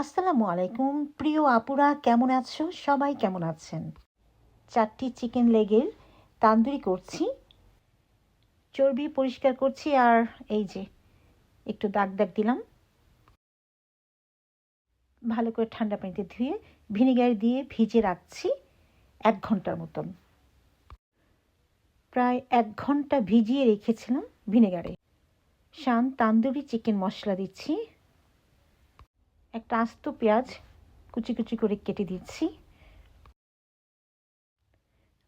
আসসালামু আলাইকুম প্রিয় আপুরা, কেমন আছো? সবাই কেমন আছেন? 4টি চিকেন লেগের তান্দুরি করছি, চর্বি পরিষ্কার করছি। আর এই যে একটু দাগ দাগ দিলাম, ভালো করে ঠান্ডা পানিতে ধুয়ে ভিনেগার দিয়ে ভিজে রাখছি 1 ঘন্টার মতন। প্রায় 1 ঘন্টা ভিজিয়ে রেখেছিলাম ভিনেগারে। শান তান্দুরি চিকেন মশলা দিচ্ছি, একটা আস্ত পেঁয়াজ কুচি কুচি করে কেটে দিচ্ছি,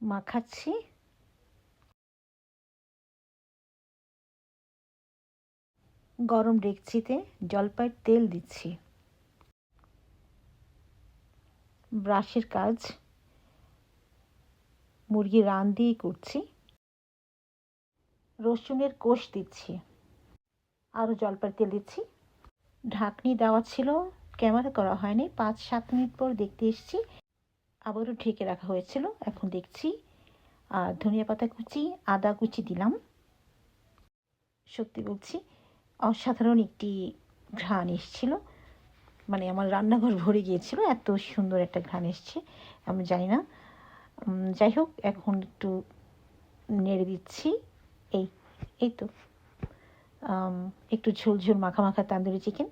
মাখাচ্ছি। গরম ডেকচিতে জলপাইয়ের তেল দিচ্ছি। ব্রাশের কাজ মুরগির রান দিয়ে করছি। রসুনের কোষ দিচ্ছি, আরও জলপাইয়ের তেল দিচ্ছি। ঢাকনি দেওয়া ছিল, ক্যামেরা করা হয়নি। 5-7 মিনিট পর দেখতে এসেছি, আবারও ঢেকে রাখা হয়েছিল। এখন দেখছি ধনিয়া পাতা কুচি, আদা কুচি দিলাম। সত্যি বলছি, অসাধারণ একটি ঘ্রাণ এসেছিল, মানে আমার রান্নাঘর ভরে গিয়েছিল, এত সুন্দর একটা ঘ্রাণ এসছে। আমি জানি না, যাই হোক, এখন একটু নেড়ে দিচ্ছি। এই এই তো একটু ঝোল ঝোল মাখা মাখা তান্দুরি চিকেন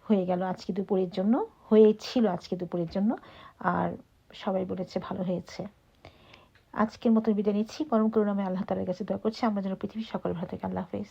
হয়ে গেল আজকে দুপুরের জন্য, হয়েছিল আজকে দুপুরের জন্য। আর সবাই বলেছে ভালো হয়েছে। আজকের মতো বিদায় নিচ্ছি। পরম করুণাময় আল্লাহ তাআলার কাছে দোয়া করছি আমরা যেন পৃথিবীর সকল ভালো থাকে। আল্লাহ হাফেজ।